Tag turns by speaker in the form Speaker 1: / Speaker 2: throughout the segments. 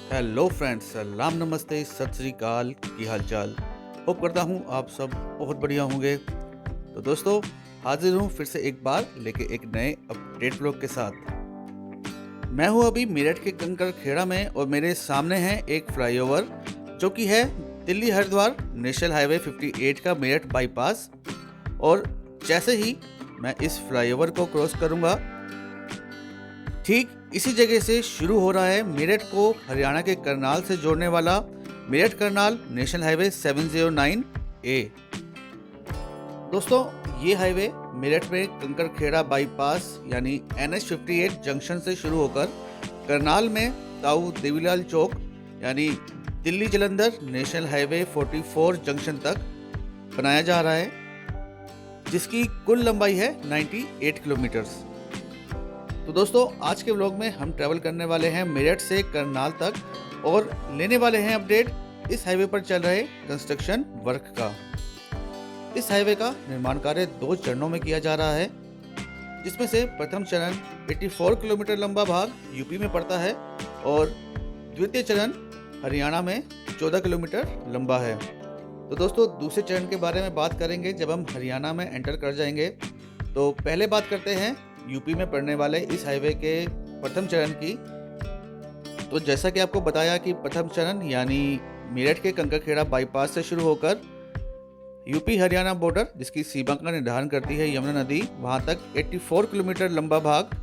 Speaker 1: Hello friends, सलाम नमस्ते सत श्री अकाल। की हाल चाल। होप करता हूँ आप सब बहुत बढ़िया होंगे। तो दोस्तों, हाजिर हूँ फिर से एक बार लेके एक नए अपडेट ब्लॉग के साथ। मैं हूँ अभी मेरठ के कंकर खेड़ा में और मेरे सामने है एक फ्लाईओवर जो कि है दिल्ली हरिद्वार नेशनल हाईवे 58 का मेरठ बाईपास। और जैसे ही मैं इस फ्लाईओवर को क्रॉस करूँगा, ठीक इसी जगह से शुरू हो रहा है मेरठ को हरियाणा के करनाल से जोड़ने वाला मेरठ करनाल नेशनल हाईवे 709 ए। दोस्तों, ये हाईवे मेरठ में कंकर खेड़ा बाईपास यानी NH 58 जंक्शन से शुरू होकर करनाल में ताऊ देवीलाल चौक यानी Delhi Jalandhar national highway 44 junction तक बनाया जा रहा है, जिसकी कुल लंबाई है 98 किलोमीटर्स। तो दोस्तों, आज के व्लॉग में हम ट्रैवल करने वाले हैं मेरठ से करनाल तक और लेने वाले हैं अपडेट इस हाईवे पर चल रहे कंस्ट्रक्शन वर्क का। इस हाईवे का निर्माण कार्य 2 चरणों में किया जा रहा है, जिसमें से प्रथम चरण 84 किलोमीटर लंबा भाग यूपी में पड़ता है और द्वितीय चरण हरियाणा में 14 किलोमीटर लंबा है। तो दोस्तों, दूसरे चरण के बारे में बात करेंगे जब हम हरियाणा में एंटर कर जाएंगे। तो पहले बात करते हैं यूपी में पड़ने वाले इस हाईवे के प्रथम चरण की। तो जैसा कि आपको बताया कि प्रथम चरण यानी मेरठ के कंकरखेड़ा बाईपास से शुरू होकर यूपी हरियाणा बॉर्डर, जिसकी सीमा का निर्धारण करती है यमुना नदी, वहां तक 84 किलोमीटर लंबा भाग,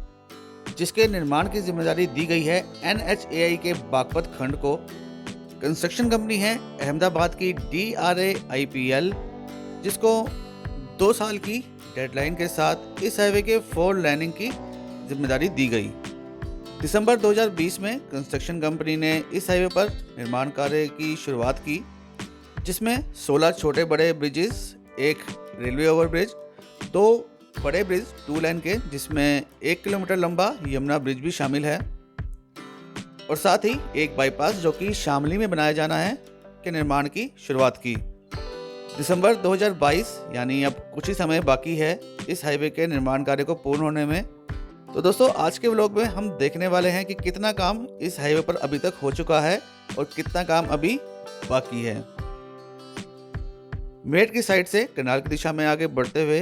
Speaker 1: जिसके निर्माण की जिम्मेदारी दी गई है NHAI के बागपत खंड को। कंस्ट्रक्शन कंपनी है अहमदाबाद की DRAIPL, जिसको 2 साल की डेडलाइन के साथ इस हाईवे के 4 लाइनिंग की जिम्मेदारी दी गई। दिसंबर 2020 में कंस्ट्रक्शन कंपनी ने इस हाईवे पर निर्माण कार्य की शुरुआत की, जिसमें 16 छोटे बड़े ब्रिजेस, एक रेलवे ओवरब्रिज, 2 बड़े ब्रिज 2 लाइन के, जिसमें 1 किलोमीटर लंबा यमुना ब्रिज भी शामिल है, और साथ ही एक बाईपास जो कि शामली में बनाया जाना है के निर्माण की शुरुआत की। दिसंबर 2022 यानी अब कुछ ही समय बाकी है इस हाईवे के निर्माण कार्य को पूर्ण होने में। तो दोस्तों, आज के व्लॉग में हम देखने वाले हैं कि कितना काम इस हाईवे पर अभी तक हो चुका है और कितना काम अभी बाकी है। मेरठ की साइड से करनाल की दिशा में आगे बढ़ते हुए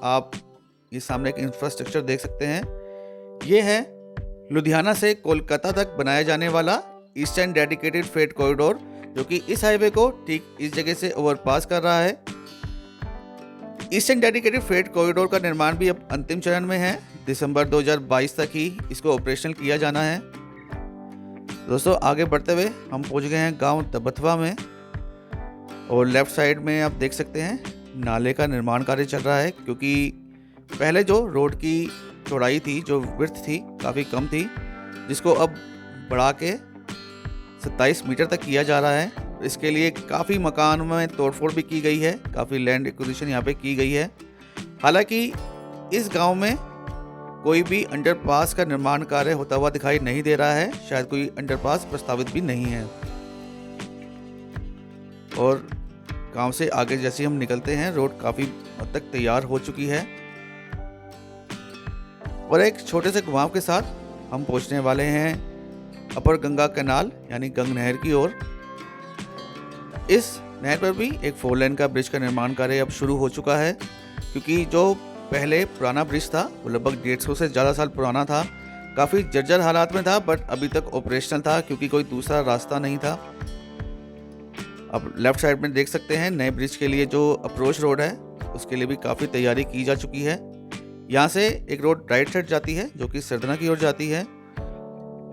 Speaker 1: आप ये सामने एक इंफ्रास्ट्रक्चर देख सकते हैं। ये है लुधियाना से कोलकाता तक बनाया जाने वाला ईस्टर्न डेडिकेटेड फ्रेट कॉरिडोर, जो कि इस हाईवे को ठीक इस जगह से ओवरपास कर रहा है। ईस्टर्न डेडिकेटेड फ्रेट कॉरिडोर का निर्माण भी अब अंतिम चरण में है। दिसंबर 2022 तक ही इसको ऑपरेशनल किया जाना है। दोस्तों, आगे बढ़ते हुए हम पहुंच गए हैं गांव तबथवा में, और लेफ्ट साइड में आप देख सकते हैं नाले का निर्माण कार्य चल रहा है, क्योंकि पहले जो रोड की चौड़ाई थी, जो विड्थ थी, काफ़ी कम थी, जिसको अब बढ़ा के 27 मीटर तक किया जा रहा है। इसके लिए काफ़ी मकान में तोड़फोड़ भी की गई है, काफ़ी लैंड एक्विजिशन यहाँ पे की गई है। हालांकि इस गांव में कोई भी अंडरपास का निर्माण कार्य होता हुआ दिखाई नहीं दे रहा है, शायद कोई अंडरपास प्रस्तावित भी नहीं है। और गांव से आगे जैसे हम निकलते हैं, रोड काफ़ी हद तक तैयार हो चुकी है, और एक छोटे से घुमाव के साथ हम पहुँचने वाले हैं अपर गंगा कैनाल यानी गंग नहर की ओर। इस नहर पर भी एक 4 लेन का ब्रिज का निर्माण कार्य अब शुरू हो चुका है, क्योंकि जो पहले पुराना ब्रिज था वो लगभग 150 से ज़्यादा साल पुराना था, काफ़ी जर्जर हालात में था, बट अभी तक ऑपरेशनल था क्योंकि कोई दूसरा रास्ता नहीं था। अब लेफ्ट साइड में देख सकते हैं नए ब्रिज के लिए जो अप्रोच रोड है, उसके लिए भी काफ़ी तैयारी की जा चुकी है। यहाँ से एक रोड राइट साइड जाती है जो कि सरदना की ओर जाती है,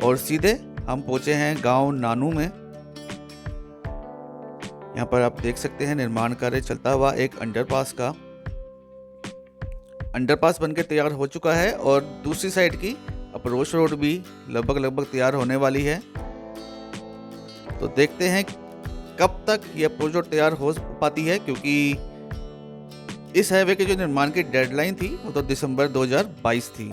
Speaker 1: और सीधे हम पहुंचे हैं गांव नानू में। यहाँ पर आप देख सकते हैं निर्माण कार्य चलता हुआ एक अंडरपास बनके तैयार हो चुका है, और दूसरी साइड की अप्रोच रोड भी लगभग तैयार होने वाली है। तो देखते हैं कब तक ये अप्रोच रोड तैयार हो पाती है, क्योंकि इस हाईवे के जो निर्माण की डेडलाइन थी वो तो दिसंबर 2022 थी।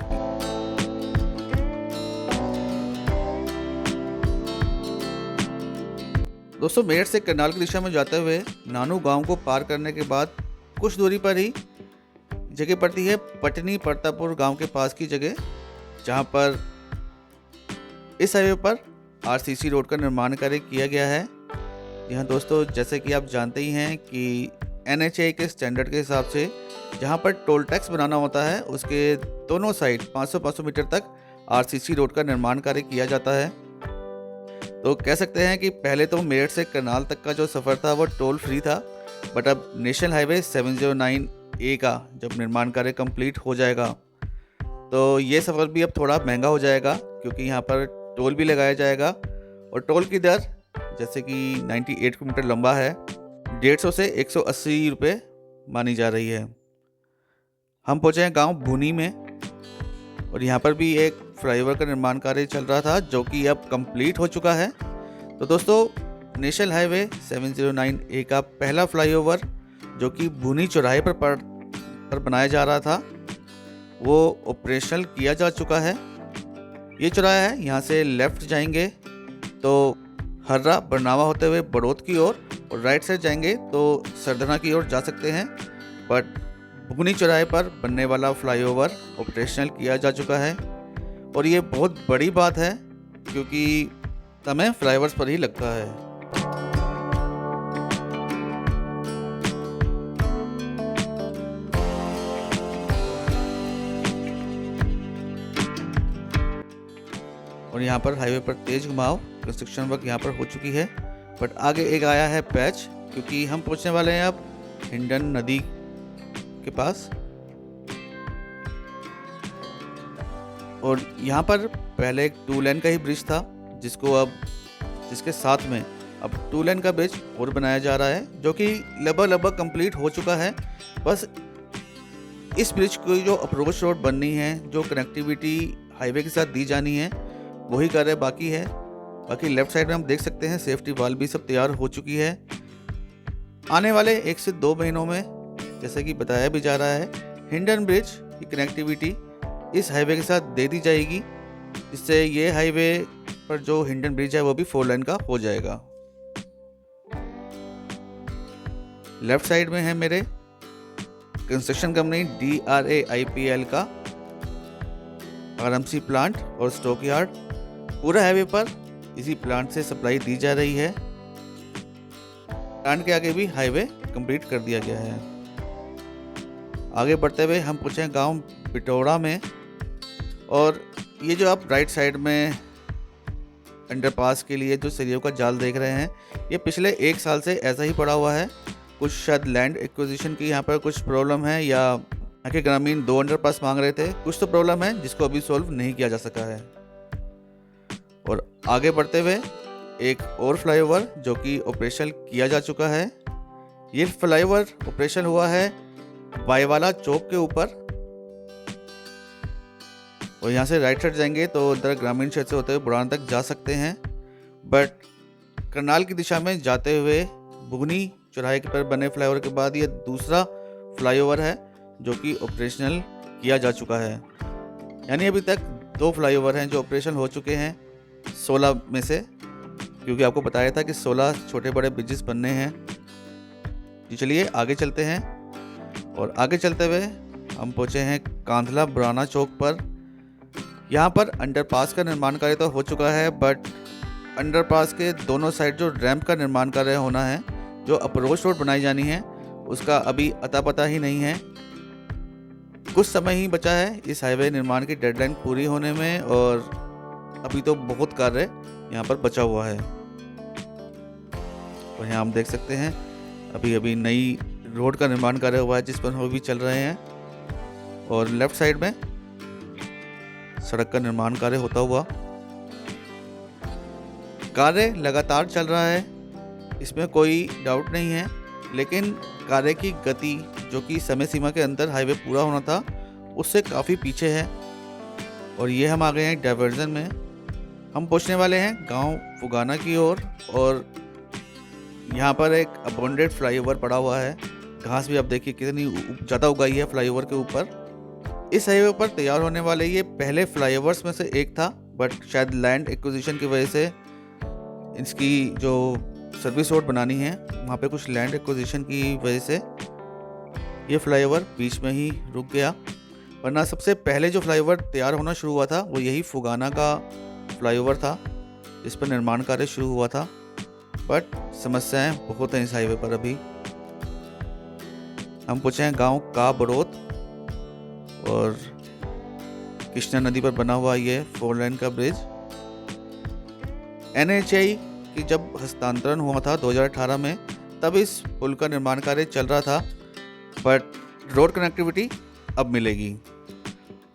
Speaker 1: दोस्तों, मेरठ से करनाल की दिशा में जाते हुए नानू गांव को पार करने के बाद कुछ दूरी पर ही जगह पड़ती है पटनी परतापुर गांव के पास की जगह, जहां पर इस हाईवे पर आरसीसी रोड का निर्माण कार्य किया गया है। जी हाँ दोस्तों, जैसे कि आप जानते ही हैं कि एनएचएआई के स्टैंडर्ड के हिसाब से जहाँ पर टोल टैक्स बनाना होता है उसके दोनों साइड 500-500 मीटर तक आरसीसी रोड का निर्माण कार्य किया जाता है। तो कह सकते हैं कि पहले तो मेरठ से करनाल तक का जो सफ़र था वो टोल फ्री था, बट अब नेशनल हाईवे 709A का जब निर्माण कार्य कंप्लीट हो जाएगा तो ये सफ़र भी अब थोड़ा महंगा हो जाएगा, क्योंकि यहाँ पर टोल भी लगाया जाएगा और टोल की दर जैसे कि 98 किलोमीटर लंबा है, 150 से 180 रुपये मानी जा रही है। हम पहुँचे हैं गांव भुनी में और यहाँ पर भी एक फ्लाईओवर का निर्माण कार्य चल रहा था जो कि अब कंप्लीट हो चुका है। तो दोस्तों, नेशनल हाईवे 709A का पहला फ्लाईओवर जो कि भुनी चौराहे पर बनाया जा रहा था वो ऑपरेशनल किया जा चुका है। ये चौराहा है, यहाँ से लेफ़्ट जाएंगे तो हर्रा बरनावा होते हुए बड़ौद की ओर और राइट साइड जाएंगे तो सरधना की ओर जा सकते हैं। बट भुनी चौराहे पर बनने वाला फ्लाईओवर ऑपरेशनल किया जा चुका है और ये बहुत बड़ी बात है क्योंकि समय फ्लाईओवर्स पर ही लगता है। और यहाँ पर हाईवे पर तेज घुमाव कंस्ट्रक्शन वर्क यहाँ पर हो चुकी है, बट आगे एक आया है पैच, क्योंकि हम पहुँचने वाले हैं अब हिंडन नदी के पास। और यहाँ पर पहले एक 2 लेन का ही ब्रिज था जिसके साथ में अब 2 लेन का ब्रिज और बनाया जा रहा है जो कि लगभग कंप्लीट हो चुका है। बस इस ब्रिज की जो अप्रोच रोड बननी है, जो कनेक्टिविटी हाईवे के साथ दी जानी है, वही कार्य बाकी है। बाकी लेफ्ट साइड में हम देख सकते हैं सेफ्टी वाल भी सब तैयार हो चुकी है। आने वाले 1 से 2 महीनों में जैसे कि बताया भी जा रहा है, हिंडन ब्रिज की कनेक्टिविटी इस हाईवे के साथ दे दी जाएगी, जिससे ये हाईवे पर जो हिंडन ब्रिज है वो भी 4 लेन का हो जाएगा। लेफ्ट साइड में है मेरे कंस्ट्रक्शन कंपनी DRAIPL का आरएमसी प्लांट और स्टॉक यार्ड। पूरा हाईवे पर इसी प्लांट से सप्लाई दी जा रही है। प्लांट के आगे भी हाईवे कंप्लीट कर दिया गया है। आगे बढ़ते हुए हम पहुंचे गांव बिटौड़ा में, और ये जो आप राइट साइड में अंडरपास के लिए जो सरियों का जाल देख रहे हैं, ये पिछले 1 साल से ऐसा ही पड़ा हुआ है। कुछ शायद लैंड एक्विजिशन की यहाँ पर कुछ प्रॉब्लम है, या यहाँ के ग्रामीण 2 अंडरपास मांग रहे थे, कुछ तो प्रॉब्लम है जिसको अभी सॉल्व नहीं किया जा सका है। और आगे बढ़ते हुए एक और फ्लाईओवर जो कि ऑपरेशन किया जा चुका है। ये फ्लाईओवर ऑपरेशन हुआ है बाईवाला चौक के ऊपर, और यहाँ से राइट साइड जाएंगे तो उधर ग्रामीण क्षेत्र से होते हुए बुढ़ान तक जा सकते हैं। बट करनाल की दिशा में जाते हुए भुनी चौराहे पर बने फ्लाईओवर के बाद ये दूसरा फ्लाईओवर है जो कि ऑपरेशनल किया जा चुका है। यानी अभी तक 2 फ्लाईओवर हैं जो ऑपरेशन हो चुके हैं 16 में से, क्योंकि आपको बताया था कि 16 छोटे बड़े ब्रिजेस बनने हैं। जी चलिए आगे चलते हैं, और आगे चलते हुए हम पहुँचे हैं कांधला बुराना चौक पर। यहाँ पर अंडरपास का निर्माण कार्य तो हो चुका है, बट अंडरपास के दोनों साइड जो रैंप का निर्माण कार्य होना है, जो अप्रोच रोड बनाई जानी है, उसका अभी अता पता ही नहीं है। कुछ समय ही बचा है इस हाईवे निर्माण की डेडलाइन पूरी होने में, और अभी तो बहुत कार्य यहाँ पर बचा हुआ है। और यहाँ हम देख सकते हैं अभी नई रोड का निर्माण कार्य हुआ है जिस पर वो भी चल रहे हैं, और लेफ्ट साइड में सड़क का निर्माण कार्य होता हुआ। कार्य लगातार चल रहा है, इसमें कोई डाउट नहीं है, लेकिन कार्य की गति जो कि समय सीमा के अंदर हाईवे पूरा होना था उससे काफ़ी पीछे है। और ये हम आ गए हैं डाइवर्जन में। हम पहुंचने वाले हैं गांव फुगाना की ओर, और यहाँ पर एक अबॉन्डेड फ्लाईओवर पड़ा हुआ है। घास भी आप देखिए कितनी ज़्यादा उगाई है फ्लाईओवर के ऊपर। इस हाईवे पर तैयार होने वाले ये पहले फ्लाईओवर्स में से एक था, बट शायद लैंड एक्विजिशन की वजह से इसकी जो सर्विस रोड बनानी है वहाँ पे कुछ लैंड एक्विजिशन की वजह से ये फ्लाईओवर बीच में ही रुक गया। वरना सबसे पहले जो फ्लाईओवर तैयार होना शुरू हुआ था वो यही फुगाना का फ्लाईओवर था। जिस पर निर्माण कार्य शुरू हुआ था, बट समस्याएं बहुत हैं इस हाईवे पर अभी। हम पहुँचे हैं गांव का बड़ौत और कृष्णा नदी पर बना हुआ ये 4 लेन का ब्रिज। NHAI की जब हस्तांतरण हुआ था 2018 में, तब इस पुल का निर्माण कार्य चल रहा था, बट रोड कनेक्टिविटी अब मिलेगी।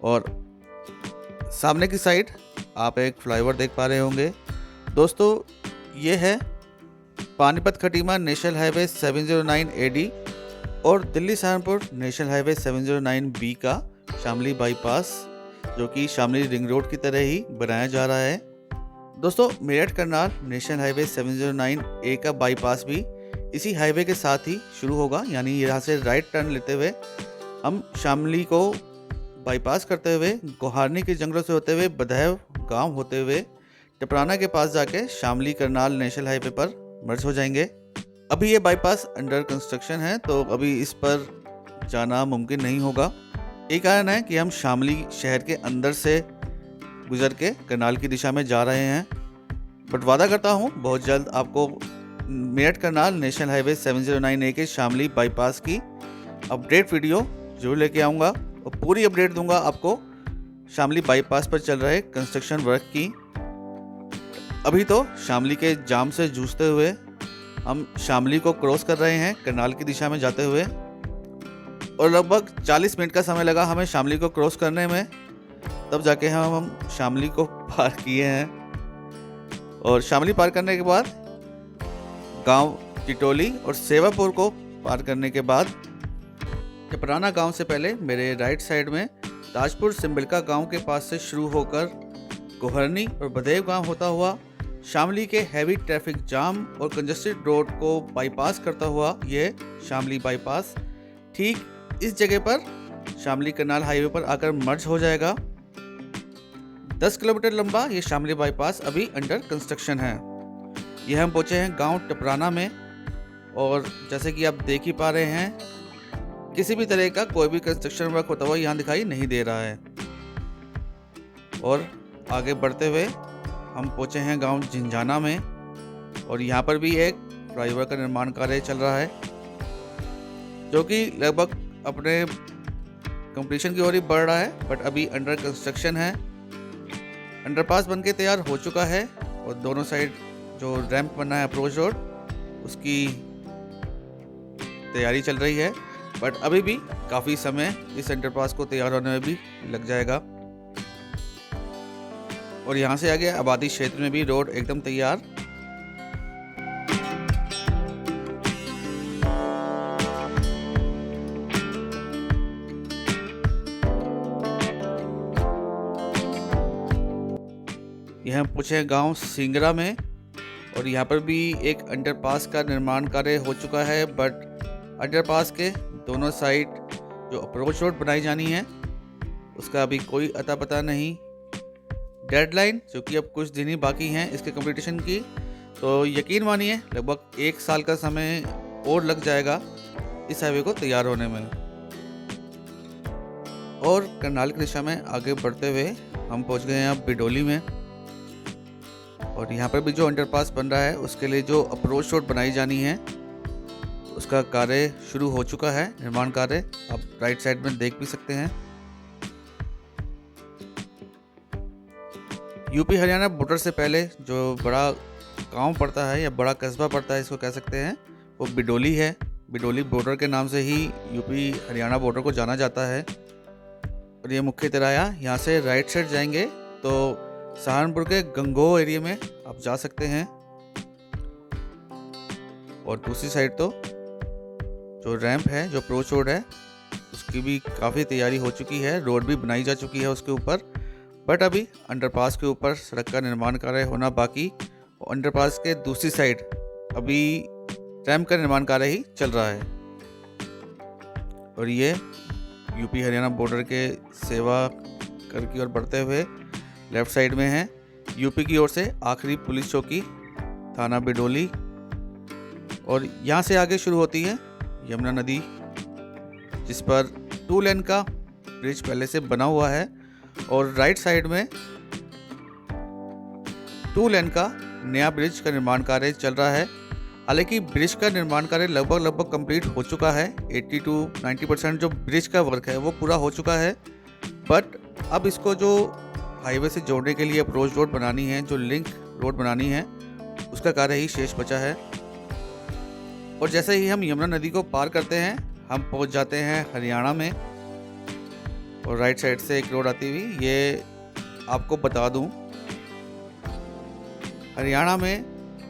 Speaker 1: और सामने की साइड आप एक फ्लाईओवर देख पा रहे होंगे। दोस्तों, ये है Panipat Khatima national highway 709 AD और Delhi Saharanpur national highway 709 B का शामली बाईपास, जो कि शामली रिंग रोड की तरह ही बनाया जा रहा है। दोस्तों, Meerut Karnal national highway 709 A का बाईपास भी इसी हाईवे के साथ ही शुरू होगा, यानी यहाँ से राइट टर्न लेते हुए हम शामली को बाईपास करते हुए गोहारनी के जंगलों से होते हुए बधैव गांव होते हुए टपराना के पास जाके शामली करनाल नेशनल हाईवे पर मर्ज हो जाएंगे। अभी ये बाईपास अंडर कंस्ट्रक्शन है, तो अभी इस पर जाना मुमकिन नहीं होगा। यही कारण है कि हम शामली शहर के अंदर से गुजर के करनाल की दिशा में जा रहे हैं। बट वादा करता हूँ बहुत जल्द आपको Meerut Karnal national highway 709 A के शामली बाईपास की अपडेट वीडियो जरूर लेके आऊँगा और पूरी अपडेट दूंगा आपको शामली बाईपास पर चल रहे कंस्ट्रक्शन वर्क की। अभी तो शामली के जाम से जूझते हुए हम शामली को क्रॉस कर रहे हैं करनाल की दिशा में जाते हुए, और लगभग 40 मिनट का समय लगा हमें शामली को क्रॉस करने में, तब जाके हम शामली को पार किए हैं। और शामली पार करने के बाद गांव टिटोली और सेवापुर को पार करने के बाद टपराना गांव से पहले मेरे राइट साइड में ताजपुर सिम्बिलका गांव के पास से शुरू होकर गोहरनी और बधेव गांव होता हुआ शामली के हैवी ट्रैफिक जाम और कंजस्टेड रोड को बाईपास करता हुआ ये शामली बाईपास ठीक इस जगह पर शामली करनाल हाईवे पर आकर मर्ज हो जाएगा। 10 किलोमीटर लंबा ये शामली बाईपास अभी अंडर कंस्ट्रक्शन है। यह हम पहुंचे हैं गांव टपराना में, और जैसे कि आप देख ही पा रहे हैं, किसी भी तरह का कोई भी कंस्ट्रक्शन वर्क होता हुआ यहाँ दिखाई नहीं दे रहा है। और आगे बढ़ते हुए हम पहुंचे हैं गांव झिंझाना में, और यहाँ पर भी एक फ्लाईओवर का निर्माण कार्य चल रहा है, जो कि लगभग अपने कंप्लीशन की ओर ही बढ़ रहा है, बट अभी अंडर कंस्ट्रक्शन है। अंडरपास बनके तैयार हो चुका है और दोनों साइड जो रैंप बना है अप्रोच रोड, उसकी तैयारी चल रही है, बट अभी भी काफ़ी समय इस अंडरपास को तैयार होने में भी लग जाएगा। और यहाँ से आगे आबादी क्षेत्र में भी रोड एकदम तैयार। यह हम पूछे गांव सिंगरा में, और यहाँ पर भी एक अंडरपास का निर्माण कार्य हो चुका है, बट अंडरपास के दोनों साइड जो अप्रोच रोड बनाई जानी है उसका अभी कोई अता पता नहीं। डेडलाइन जो कि अब कुछ दिन ही बाकी हैं इसके कंप्लीटेशन की, तो यकीन मानिए लगभग 1 साल का समय और लग जाएगा इस हाईवे को तैयार होने में। और करनाल की दिशा में आगे बढ़ते हुए हम पहुंच गए हैं अब बिडोली में, और यहाँ पर भी जो अंडरपास बन रहा है उसके लिए जो अप्रोच रोड बनाई जानी है उसका कार्य शुरू हो चुका है, निर्माण कार्य आप राइट साइड में देख भी सकते हैं। यूपी हरियाणा बॉर्डर से पहले जो बड़ा गांव पड़ता है या बड़ा कस्बा पड़ता है, इसको कह सकते हैं, वो बिडोली है। बिडोली बॉर्डर के नाम से ही यूपी हरियाणा बॉर्डर को जाना जाता है। और ये मुख्य तिराया यहाँ से राइट साइड जाएंगे तो सहारनपुर के गंगोह एरिया में आप जा सकते हैं, और दूसरी साइड तो जो रैंप है, जो अप्रोच रोड है, उसकी भी काफ़ी तैयारी हो चुकी है, रोड भी बनाई जा चुकी है उसके ऊपर, बट अभी अंडरपास के ऊपर सड़क का निर्माण कार्य होना बाकी। और अंडरपास के दूसरी साइड अभी रैंप का निर्माण कार्य ही चल रहा है। और ये यूपी हरियाणा बॉर्डर के सेवा कर की ओर बढ़ते हुए लेफ्ट साइड में है यूपी की ओर से आखिरी पुलिस चौकी थाना बिडोली, और यहाँ से आगे शुरू होती है यमुना नदी, जिस पर 2 लेन का ब्रिज पहले से बना हुआ है। और राइट साइड में 2 लेन का नया ब्रिज का निर्माण कार्य चल रहा है। हालांकि ब्रिज का निर्माण कार्य लगभग कंप्लीट हो चुका है। 80 to 90% जो ब्रिज का वर्क है वो पूरा हो चुका है। बट अब इसको जो हाईवे से जोड़ने के लिए अप्रोच रोड बनानी है, जो लिंक रोड बनानी है, उसका कार्य ही शेष बचा है। और जैसे ही हम यमुना नदी को पार करते हैं हम पहुंच जाते हैं हरियाणा में। और राइट साइड से एक रोड आती हुई, ये आपको बता दूं, हरियाणा में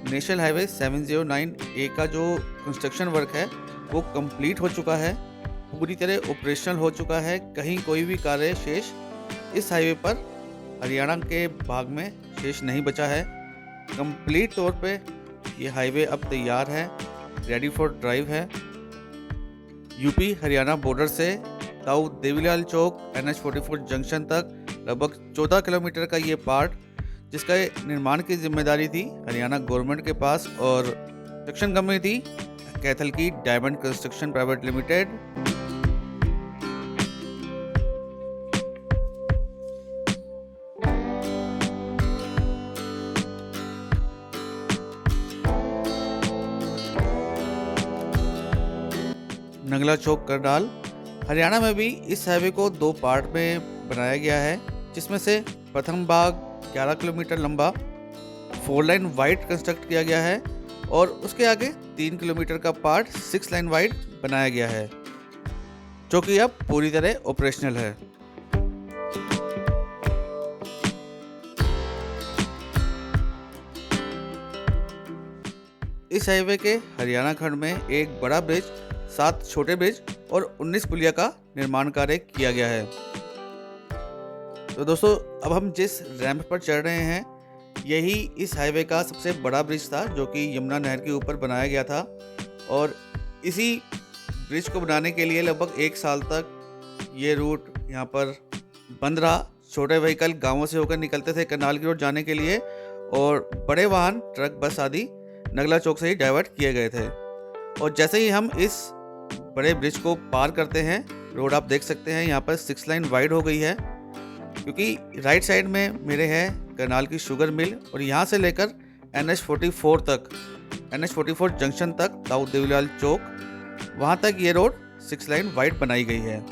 Speaker 1: नेशनल हाईवे 709A का जो कंस्ट्रक्शन वर्क है वो कंप्लीट हो चुका है, पूरी तरह ऑपरेशनल हो चुका है। कहीं कोई भी कार्य शेष इस हाईवे पर हरियाणा के भाग में शेष नहीं बचा है। कंप्लीट तौर पे ये हाईवे अब तैयार है, रेडी फॉर ड्राइव है। यूपी हरियाणा बॉर्डर से ताऊ देवीलाल चौक NH44 जंक्शन तक लगभग 14 किलोमीटर का ये पार्ट, जिसका निर्माण की जिम्मेदारी थी हरियाणा गवर्नमेंट के पास, और कंस्ट्रक्शन कंपनी थी कैथल की diamond construction private limited. Nagla Chowk Karnal. Haryana में भी इस हाईवे को 2 पार्ट में बनाया गया है, जिसमें से प्रथम भाग 11 किलोमीटर लंबा 4 लाइन वाइड कंस्ट्रक्ट किया गया है और उसके आगे 3 किलोमीटर का पार्ट 6 लाइन वाइड बनाया गया है, जो कि अब पूरी तरह ऑपरेशनल है। इस हाईवे के हरियाणा खंड में एक बड़ा ब्रिज, 7 छोटे ब्रिज और 19 पुलिया का निर्माण कार्य किया गया है। तो दोस्तों, अब हम जिस रैंप पर चढ़ रहे हैं यही इस हाईवे का सबसे बड़ा ब्रिज था, जो कि यमुना नहर के ऊपर बनाया गया था। और इसी ब्रिज को बनाने के लिए लगभग 1 साल तक ये रूट यहाँ पर बंद रहा। छोटे व्हीकल गांवों से होकर निकलते थे करनाल की ओर जाने के लिए, और बड़े वाहन, ट्रक, बस आदि नगला चौक से ही डाइवर्ट किए गए थे। और जैसे ही हम इस बड़े ब्रिज को पार करते हैं, रोड आप देख सकते हैं यहाँ पर 6 लाइन वाइड हो गई है, क्योंकि राइट साइड में मेरे है करनाल की शुगर मिल, और यहाँ से लेकर NH44 तक, NH44 जंक्शन तक ताऊ देवीलाल चौक, वहाँ तक ये रोड 6 लाइन वाइड बनाई गई है।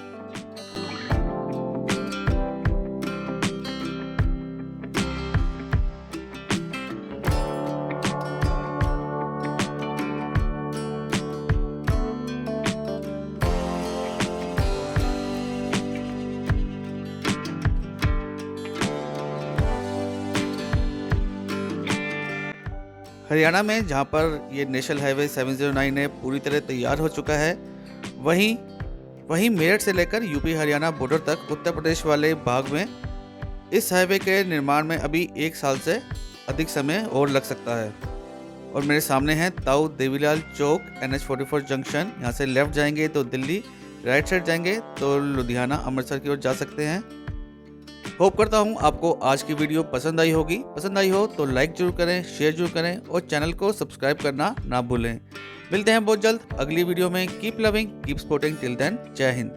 Speaker 1: हरियाणा में जहाँ पर ये नेशनल हाईवे 709 है पूरी तरह तैयार हो चुका है, वहीं मेरठ से लेकर यूपी हरियाणा बॉर्डर तक उत्तर प्रदेश वाले भाग में इस हाईवे के निर्माण में अभी 1 साल से अधिक समय और लग सकता है। और मेरे सामने है ताऊ देवीलाल चौक, NH44 जंक्शन। यहाँ से लेफ्ट जाएंगे तो दिल्ली, राइट साइड जाएंगे तो लुधियाना, अमृतसर की ओर जा सकते हैं। होप करता हूँ आपको आज की वीडियो पसंद आई होगी। पसंद आई हो तो लाइक जरूर करें, शेयर जरूर करें और चैनल को सब्सक्राइब करना ना भूलें। मिलते हैं बहुत जल्द अगली वीडियो में। Keep loving, keep supporting, till then, Jai Hind.